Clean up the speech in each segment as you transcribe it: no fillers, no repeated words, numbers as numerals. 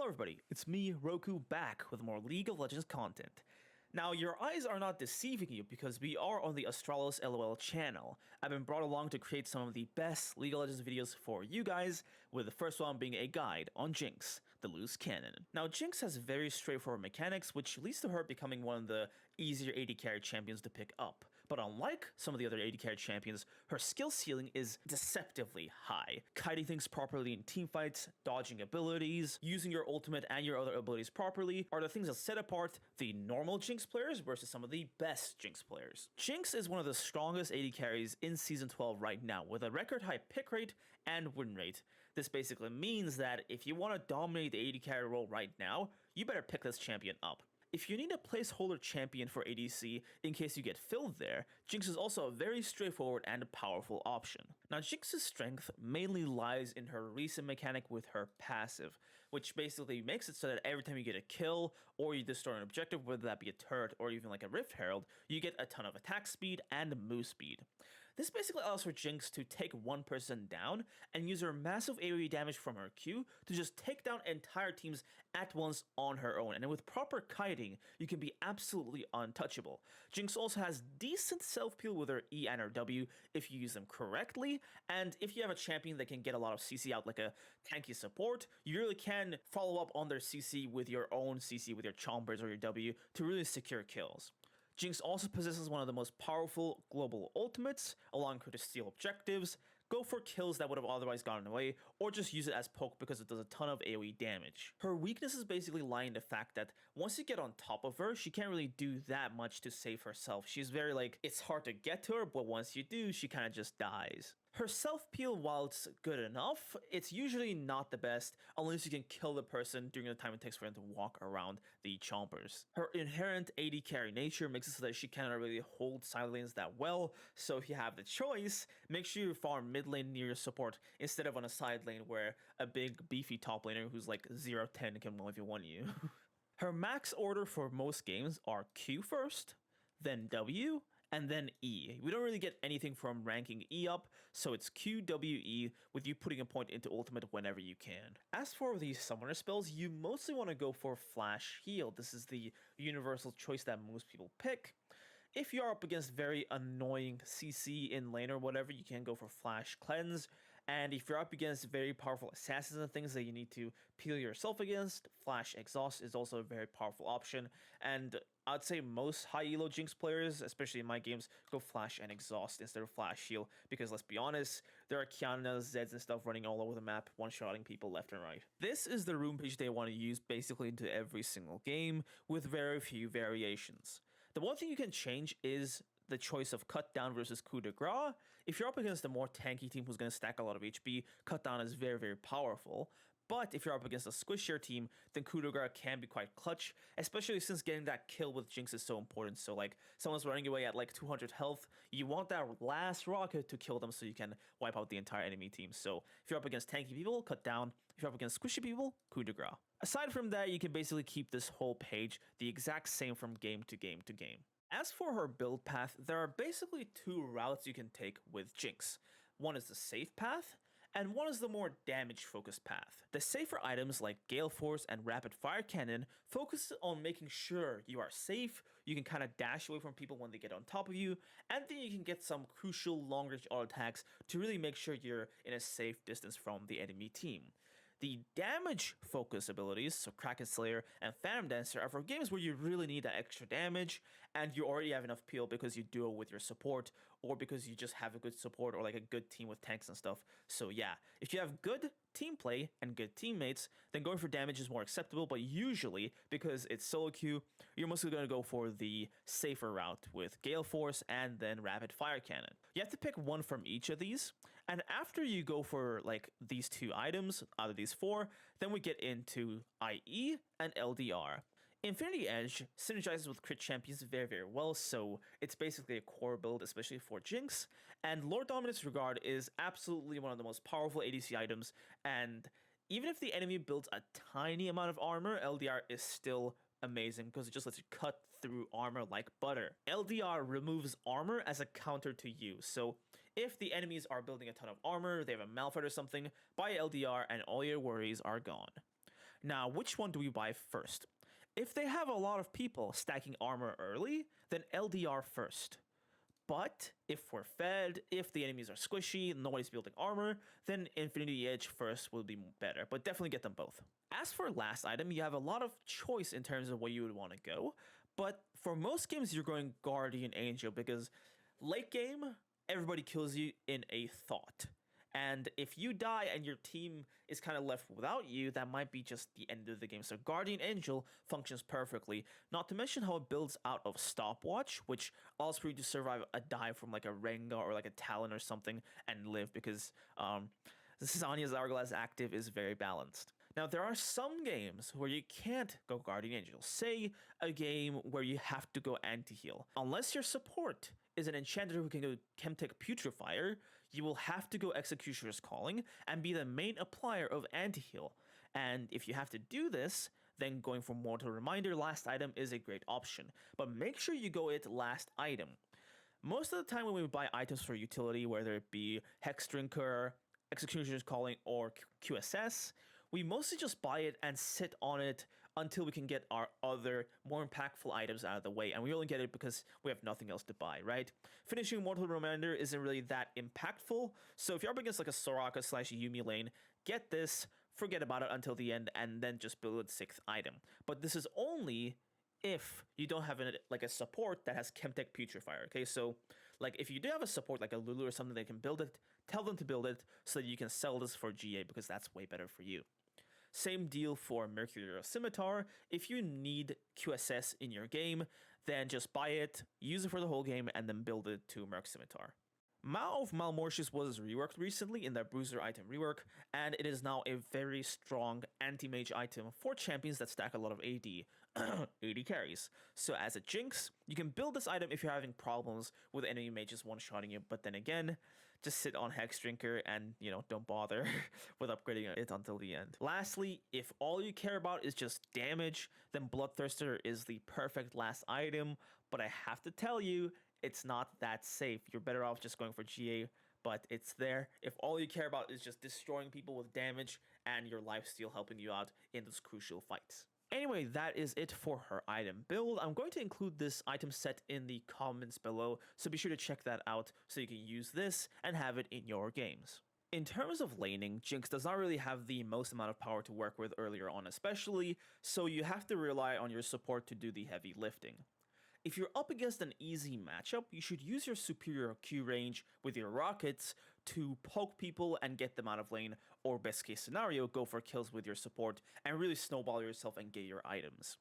Hello everybody, it's me, Roku, back with more League of Legends content. Now, your eyes are not deceiving you because we are on the Astralis LOL channel. I've been brought along to create some of the best League of Legends videos for you guys, with the first one being a guide on Jinx, the loose cannon. Now, Jinx has very straightforward mechanics, which leads to her becoming one of the easier AD carry champions to pick up. But unlike some of the other AD carry champions, her skill ceiling is deceptively high. Kiting things properly in teamfights, dodging abilities, using your ultimate and your other abilities properly are the things that set apart the normal Jinx players versus some of the best Jinx players. Jinx is one of the strongest AD carries in Season 12 right now, with a record high pick rate and win rate. This basically means that if you want to dominate the AD carry role right now, you better pick this champion up. If you need a placeholder champion for ADC in case you get filled there, Jinx is also a very straightforward and powerful option. Now, Jinx's strength mainly lies in her recent mechanic with her passive, which basically makes it so that every time you get a kill or you destroy an objective, whether that be a turret or even like a Rift Herald, you get a ton of attack speed and move speed. This basically allows for Jinx to take one person down and use her massive AoE damage from her Q to just take down entire teams at once on her own, and with proper kiting, you can be absolutely untouchable. Jinx also has decent self-peel with her E and her W if you use them correctly, and if you have a champion that can get a lot of CC out like a tanky support, you really can follow up on their CC with your own CC with your Chompers or your W to really secure kills. Jinx also possesses one of the most powerful global ultimates, allowing her to steal objectives, go for kills that would have otherwise gotten away, or just use it as poke because it does a ton of AoE damage. Her weaknesses basically lie in the fact that once you get on top of her, she can't really do that much to save herself. She's very like, it's hard to get to her, but once you do, she kind of just dies. Her self-peel, while it's good enough, it's usually not the best unless you can kill the person during the time it takes for them to walk around the Chompers. Her inherent AD carry nature makes it so that she cannot really hold side lanes that well, so if you have the choice, make sure you farm mid lane near your support instead of on a side lane where a big beefy top laner who's like 0-10 can 1v1 you. Her max order for most games are Q first, then W, and then E. We don't really get anything from ranking E up, so it's Q, W, E, with you putting a point into ultimate whenever you can. As for the summoner spells, you mostly want to go for Flash Heal. This is the universal choice that most people pick. If you're up against very annoying CC in lane or whatever, you can go for Flash Cleanse. And if you're up against very powerful assassins and things that you need to peel yourself against, Flash Exhaust is also a very powerful option. And I'd say most high elo Jinx players, especially in my games, go Flash and Exhaust instead of Flash Heal, because let's be honest, there are Kiana's, Zeds and stuff running all over the map, one-shotting people left and right. This is the Runepage they want to use basically into every single game, with very few variations. The one thing you can change is the choice of cut down versus coup de grace. If you're up against a more tanky team who's going to stack a lot of HP, cut down is very, very powerful. But if you're up against a squishier team, then coup de grace can be quite clutch, especially since getting that kill with Jinx is so important. So like, someone's running away at like 200 health, you want that last rocket to kill them so you can wipe out the entire enemy team. So if you're up against tanky people, cut down. If you're up against squishy people, coup de grace. Aside from that, you can basically keep this whole page the exact same from game to game to game. As for her build path, there are basically two routes you can take with Jinx. One is the safe path, and one is the more damage-focused path. The safer items like Galeforce and Rapid Fire Cannon focus on making sure you are safe, you can kind of dash away from people when they get on top of you, and then you can get some crucial long-range auto attacks to really make sure you're in a safe distance from the enemy team. The damage-focused abilities, so Kraken Slayer and Phantom Dancer, are for games where you really need that extra damage, and you already have enough peel because you duo with your support, or because you just have a good support or like a good team with tanks and stuff. So yeah, if you have good team play and good teammates, then going for damage is more acceptable, but usually, because it's solo queue, you're mostly going to go for the safer route with Galeforce and then Rapid Fire Cannon. You have to pick one from each of these, and after you go for like these two items out of these four, then we get into IE and LDR. Infinity Edge synergizes with crit champions very, very well, so it's basically a core build, especially for Jinx. And Lord Dominus Regard is absolutely one of the most powerful ADC items, and even if the enemy builds a tiny amount of armor, LDR is still amazing because it just lets you cut through armor like butter. LDR removes armor as a counter to you, so if the enemies are building a ton of armor, they have a Malphite or something, buy LDR and all your worries are gone. Now, which one do we buy first? If they have a lot of people stacking armor early, then LDR first. But if we're fed, if the enemies are squishy, nobody's building armor, then Infinity Edge first will be better, but definitely get them both. As for last item, you have a lot of choice in terms of where you would want to go, but for most games you're going Guardian Angel because late game, everybody kills you in a thought. And if you die and your team is kind of left without you, that might be just the end of the game. So Guardian Angel functions perfectly. Not to mention how it builds out of Stopwatch, which allows for you to survive a dive from like a Rengar or like a Talon or something and live because Zanya's Hourglass active is very balanced. Now, there are some games where you can't go Guardian Angel. Say a game where you have to go anti-heal. Unless your support is an enchanter who can go Chemtech Putrefier, you will have to go Executioner's Calling and be the main applier of anti-heal. And if you have to do this, then going for Mortal Reminder last item is a great option. But make sure you go it last item. Most of the time when we buy items for utility, whether it be Hex Drinker, Executioner's Calling, or QSS, we mostly just buy it and sit on it until we can get our other more impactful items out of the way, and we only get it because we have nothing else to buy, right? Finishing Mortal Reminder isn't really that impactful, so if you're up against like a Soraka/Yuumi lane, get this, forget about it until the end, and then just build a 6th item. But this is only if you don't have a support that has Chemtech Putrefier, okay? So like if you do have a support like a Lulu or something that can build it, tell them to build it so that you can sell this for GA because that's way better for you. Same deal for Mercurial Scimitar. If you need QSS in your game, then just buy it, use it for the whole game, and then build it to Merc Scimitar. Mao of Malmortius was reworked recently in their Bruiser item rework, and it is now a very strong anti-mage item for champions that stack a lot of AD, 80 carries. So as a Jinx, you can build this item if you're having problems with enemy mages one-shotting you, but then again, just sit on Hex Drinker and, don't bother with upgrading it until the end. Lastly, if all you care about is just damage, then Bloodthirster is the perfect last item, but I have to tell you, it's not that safe. You're better off just going for GA, but it's there. If all you care about is just destroying people with damage and your lifesteal helping you out in those crucial fights. Anyway, that is it for her item build. I'm going to include this item set in the comments below, so be sure to check that out so you can use this and have it in your games. In terms of laning, Jinx does not really have the most amount of power to work with earlier on especially, so you have to rely on your support to do the heavy lifting. If you're up against an easy matchup, you should use your superior Q range with your rockets to poke people and get them out of lane, or best case scenario, go for kills with your support and really snowball yourself and get your items.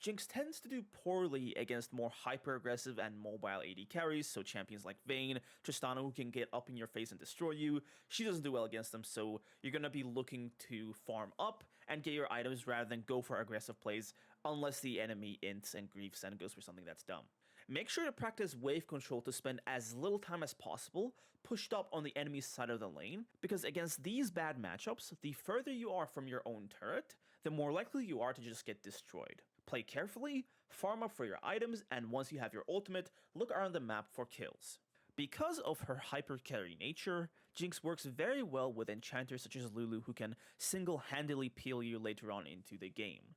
Jinx tends to do poorly against more hyper-aggressive and mobile AD carries, so champions like Vayne, Tristana who can get up in your face and destroy you, she doesn't do well against them, so you're going to be looking to farm up and get your items rather than go for aggressive plays, unless the enemy ints and griefs and goes for something that's dumb. Make sure to practice wave control to spend as little time as possible pushed up on the enemy's side of the lane, because against these bad matchups, the further you are from your own turret, the more likely you are to just get destroyed. Play carefully, farm up for your items, and once you have your ultimate, look around the map for kills. Because of her hyper carry nature, Jinx works very well with enchanters such as Lulu who can single-handedly peel you later on into the game.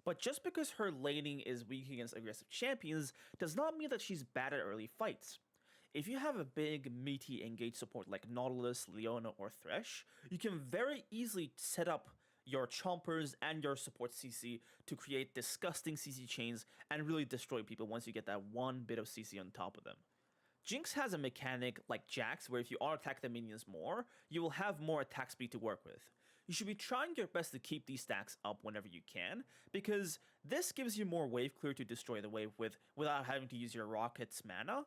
But just because her laning is weak against aggressive champions does not mean that she's bad at early fights. If you have a big, meaty engaged support like Nautilus, Leona, or Thresh, you can very easily set up your chompers and your support CC to create disgusting CC chains and really destroy people once you get that one bit of CC on top of them. Jinx has a mechanic like Jax where if you auto-attack the minions more, you will have more attack speed to work with. You should be trying your best to keep these stacks up whenever you can, because this gives you more wave clear to destroy the wave with without having to use your rocket's mana,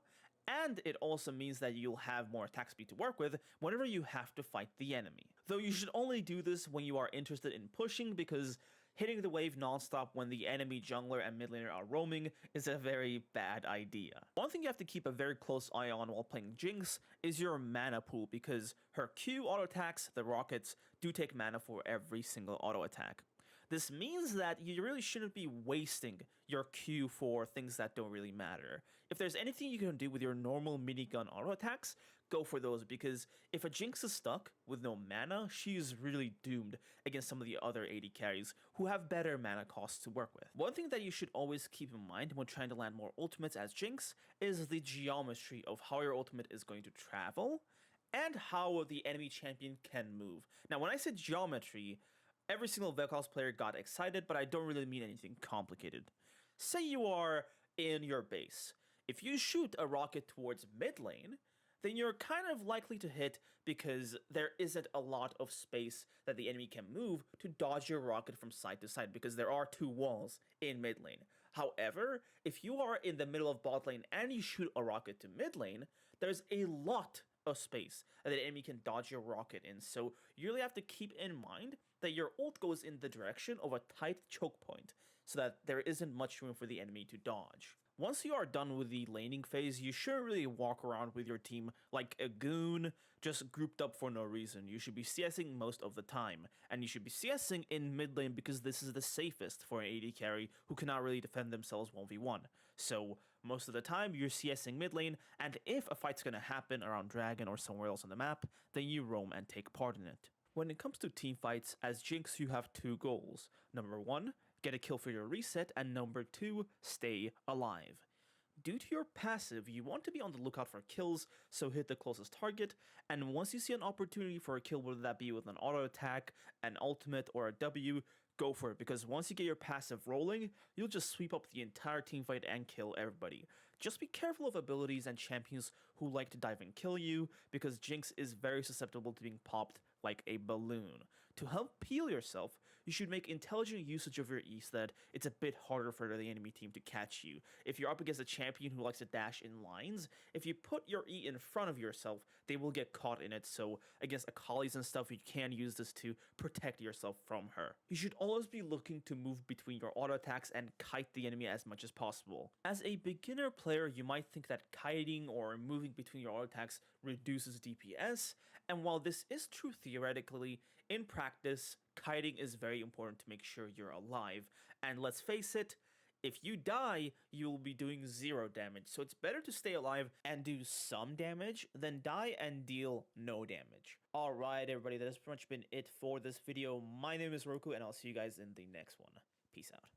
and it also means that you'll have more attack speed to work with whenever you have to fight the enemy. Though you should only do this when you are interested in pushing, because hitting the wave non-stop when the enemy jungler and mid laner are roaming is a very bad idea. One thing you have to keep a very close eye on while playing Jinx is your mana pool, because her Q auto attacks, the rockets, do take mana for every single auto attack. This means that you really shouldn't be wasting your Q for things that don't really matter. If there's anything you can do with your normal minigun auto attacks, go for those, because if a Jinx is stuck with no mana, she is really doomed against some of the other AD carries who have better mana costs to work with. One thing that you should always keep in mind when trying to land more ultimates as Jinx is the geometry of how your ultimate is going to travel and how the enemy champion can move. Now, when I said geometry, every single Vel'Koz player got excited, but I don't really mean anything complicated. Say you are in your base. If you shoot a rocket towards mid lane, then you're kind of likely to hit because there isn't a lot of space that the enemy can move to dodge your rocket from side to side, because there are two walls in mid lane. However, if you are in the middle of bot lane and you shoot a rocket to mid lane, there's a lot of space that the enemy can dodge your rocket in, so you really have to keep in mind that your ult goes in the direction of a tight choke point, so that there isn't much room for the enemy to dodge. Once you are done with the laning phase, you shouldn't really walk around with your team like a goon, just grouped up for no reason. You should be CSing most of the time, and you should be CSing in mid lane because this is the safest for an AD carry who cannot really defend themselves 1v1. So most of the time you're CSing mid lane, and if a fight's gonna happen around Dragon or somewhere else on the map, then you roam and take part in it. When it comes to team fights, as Jinx you have two goals. Number 1, get a kill for your reset, and number 2, stay alive. Due to your passive, you want to be on the lookout for kills, so hit the closest target, and once you see an opportunity for a kill, whether that be with an auto attack, an ultimate, or a W, go for it, because once you get your passive rolling, you'll just sweep up the entire team fight and kill everybody. Just be careful of abilities and champions who like to dive and kill you, because Jinx is very susceptible to being popped like a balloon. To help heal yourself, you should make intelligent usage of your E so that it's a bit harder for the enemy team to catch you. If you're up against a champion who likes to dash in lines, if you put your E in front of yourself, they will get caught in it, so against Akalis and stuff, you can use this to protect yourself from her. You should always be looking to move between your auto attacks and kite the enemy as much as possible. As a beginner player, you might think that kiting or moving between your auto attacks reduces DPS, and while this is true theoretically, in practice, kiting is very important to make sure you're alive, and let's face it, if you die, you will be doing 0 damage, so it's better to stay alive and do some damage than die and deal no damage. Alright everybody, that has pretty much been it for this video. My name is Roku, and I'll see you guys in the next one. Peace out.